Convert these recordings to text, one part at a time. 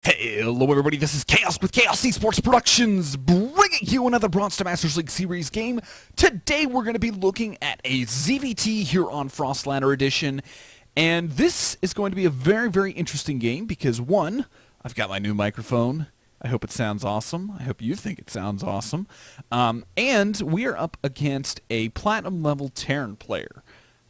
Hello everybody, this is Chaos with Chaos Esports Productions, bringing you another Bronze to Masters League Series game. Today we're going to be looking at a ZvT here on Frostlander Edition, and this is going to be a very interesting game because, one, I've got my new microphone. I hope it sounds awesome. I hope you think it sounds awesome. And we are up against a Platinum level Terran player,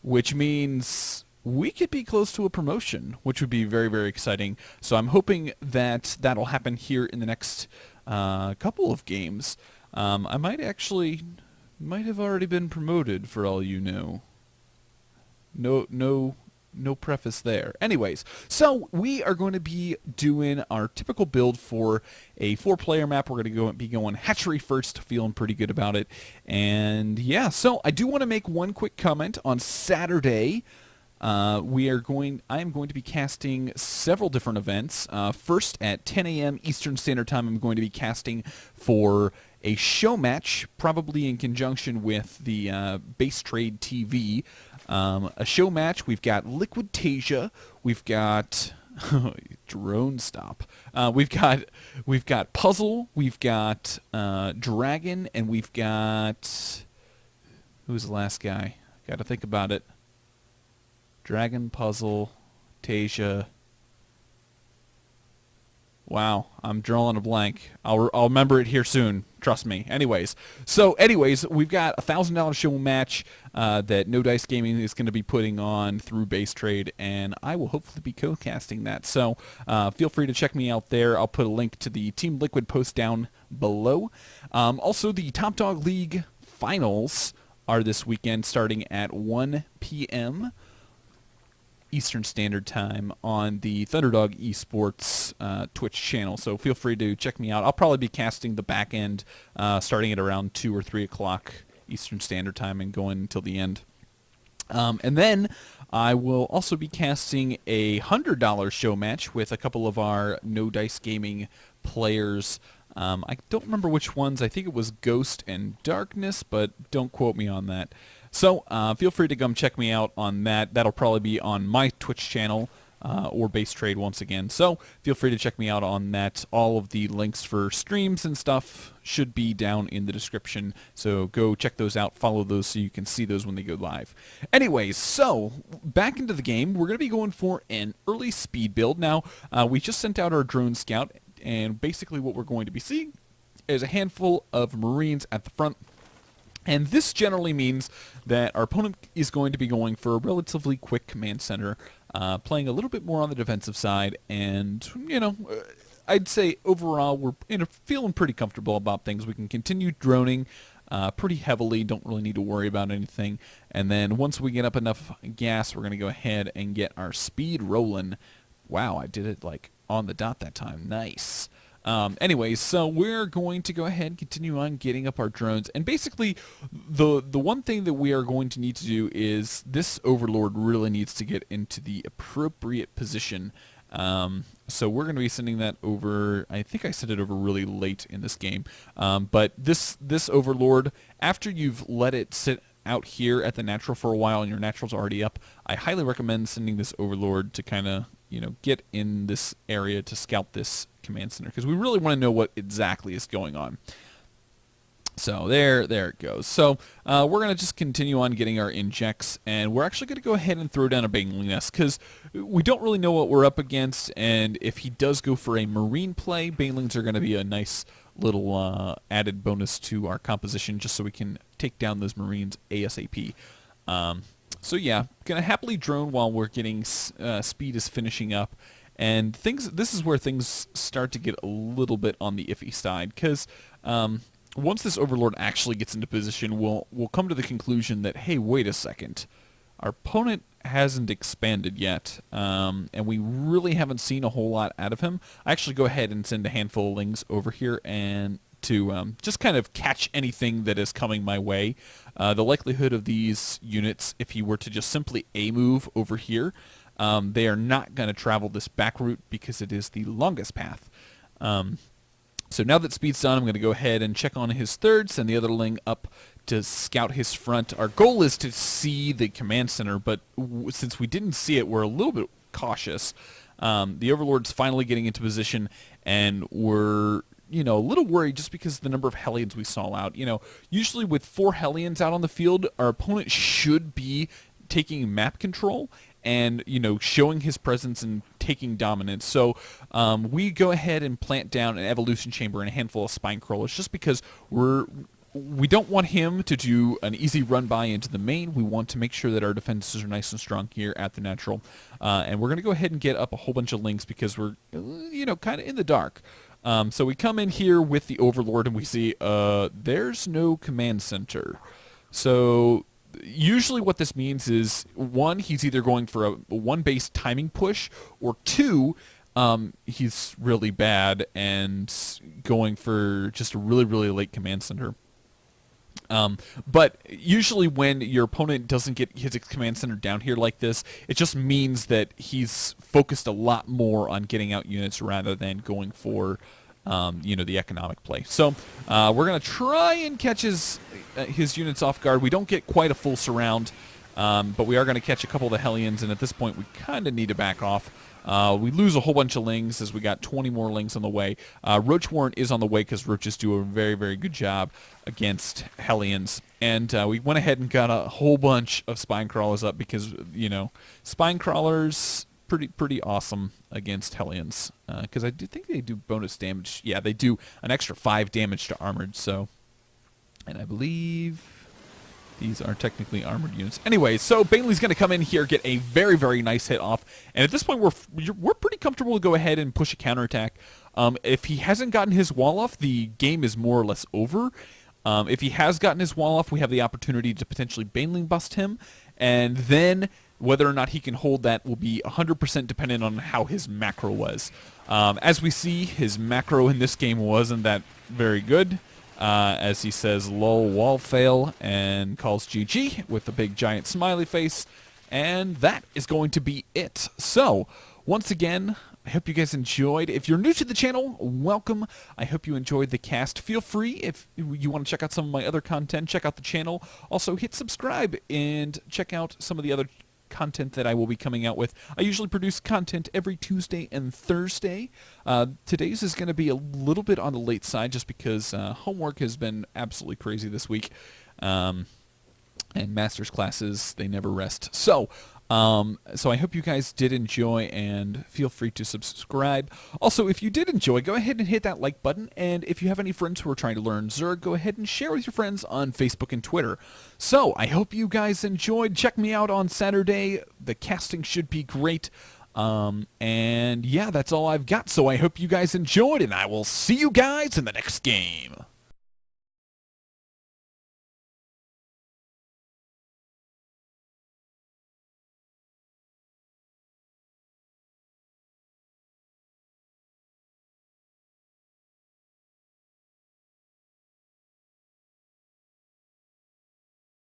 which means we could be close to a promotion, which would be very exciting. So I'm hoping that that'll happen here in the next couple of games. I might have already been promoted for all you know. No preface there. Anyways, so we are going to be doing our typical build for a 4-player map. We're going to be going hatchery first, feeling pretty good about it. And yeah, so I do want to make one quick comment. On Saturday, I am going to be casting several different events. First, at 10 a.m. Eastern Standard Time, I'm going to be casting for a show match, probably in conjunction with the Base Trade TV. A show match. We've got Liquid Tasia. We've got drone stop. We've got Puzzle. We've got Dragon, and we've got, who's the last guy? Got to think about it. Dragon, Puzzle, Tasia. Wow, I'm drawing a blank. I'll remember it here soon. Trust me. Anyways, we've got a $1,000 show match that No Dice Gaming is going to be putting on through Base Trade, and I will hopefully be co-casting that. So feel free to check me out there. I'll put a link to the Team Liquid post down below. Also, the Top Dog League finals are this weekend, starting at 1 p.m. Eastern Standard Time on the Thunderdog Esports Twitch channel, so feel free to check me out. I'll probably be casting the back end starting at around 2 or 3 o'clock Eastern Standard Time and going until the end. And then I will also be casting a $100 show match with a couple of our No Dice Gaming players. I don't remember which ones. I think it was Ghost and Darkness, but don't quote me on that. So feel free to come check me out on that. That'll probably be on my Twitch channel or Base Trade once again. So feel free to check me out on that. All of the links for streams and stuff should be down in the description. So go check those out, follow those so you can see those when they go live. Anyways, so back into the game. We're going to be going for an early speed build. Now, we just sent out our drone scout, and basically what we're going to be seeing is a handful of Marines at the front. And this generally means that our opponent is going to be going for a relatively quick command center, playing a little bit more on the defensive side, and, I'd say overall we're feeling pretty comfortable about things. We can continue droning pretty heavily, don't really need to worry about anything, and then once we get up enough gas, we're going to go ahead and get our speed rolling. Wow, I did it like on the dot that time. Nice. Anyways, so we're going to go ahead and continue on getting up our drones, and basically the one thing that we are going to need to do is this Overlord really needs to get into the appropriate position. So we're going to be sending that over. I think I sent it over really late in this game, but this Overlord, after you've let it sit out here at the natural for a while and your natural's already up, I highly recommend sending this Overlord to kind of get in this area to scout this command center, because we really want to know what exactly is going on. So there it goes. So we're going to just continue on getting our injects, and we're actually going to go ahead and throw down a Bangling Nest, because we don't really know what we're up against, and if he does go for a Marine play, Banglings are going to be a nice little added bonus to our composition, just so we can take down those Marines ASAP. So yeah, gonna happily drone while we're getting speed is finishing up, and this is where things start to get a little bit on the iffy side, because once this Overlord actually gets into position, we'll come to the conclusion that, hey, wait a second, our opponent hasn't expanded yet, and we really haven't seen a whole lot out of him. I actually go ahead and send a handful of lings over here and to just kind of catch anything that is coming my way. The likelihood of these units, if you were to just simply A-move over here, they are not going to travel this back route because it is the longest path. So now that speed's done, I'm going to go ahead and check on his third, send the other ling up to scout his front. Our goal is to see the command center, but since we didn't see it, we're a little bit cautious. The Overlord's finally getting into position, and we're a little worried just because of the number of Hellions we saw out. Usually with 4 Hellions out on the field, our opponent should be taking map control and showing his presence and taking dominance. So we go ahead and plant down an evolution chamber and a handful of spine crawlers just because we don't want him to do an easy run by into the main. We want to make sure that our defenses are nice and strong here at the natural. And we're going to go ahead and get up a whole bunch of links because we're kind of in the dark. So we come in here with the Overlord and we see there's no command center. So usually what this means is, 1, he's either going for a 1-base timing push, or 2, he's really bad and going for just a really, really late command center. But usually when your opponent doesn't get his command center down here like this, it just means that he's focused a lot more on getting out units rather than going for the economic play. So we're going to try and catch his units off guard. We don't get quite a full surround, but we are going to catch a couple of the Hellions, and at this point we kind of need to back off. We lose a whole bunch of lings as we got 20 more lings on the way. Roach Warren is on the way because roaches do a very, very good job against Hellions. And we went ahead and got a whole bunch of spine crawlers up because, spine crawlers pretty awesome against Hellions. Because I do think they do bonus damage. Yeah, they do an extra 5 damage to armored. So, and I believe these are technically armored units. Anyway, so Bailey's going to come in here, get a very, very nice hit off. And at this point, we're pretty comfortable to go ahead and push a counterattack. If he hasn't gotten his wall off, the game is more or less over. If he has gotten his wall off, we have the opportunity to potentially Baneling bust him. And then whether or not he can hold that will be 100% dependent on how his macro was. As we see, his macro in this game wasn't that very good. As he says, lol, wall fail, and calls GG with a big giant smiley face. And that is going to be it. So, once again, I hope you guys enjoyed. If you're new to the channel, welcome. I hope you enjoyed the cast. Feel free, if you want to check out some of my other content, check out the channel. Also, hit subscribe and check out some of the other content that I will be coming out with. I usually produce content every Tuesday and Thursday. Today's is going to be a little bit on the late side just because homework has been absolutely crazy this week. And master's classes, they never rest. So I hope you guys did enjoy, and feel free to subscribe. Also, if you did enjoy, go ahead and hit that like button, and if you have any friends who are trying to learn Zerg, go ahead and share with your friends on Facebook and Twitter. So, I hope you guys enjoyed. Check me out on Saturday. The casting should be great. And yeah, that's all I've got. So I hope you guys enjoyed, and I will see you guys in the next game.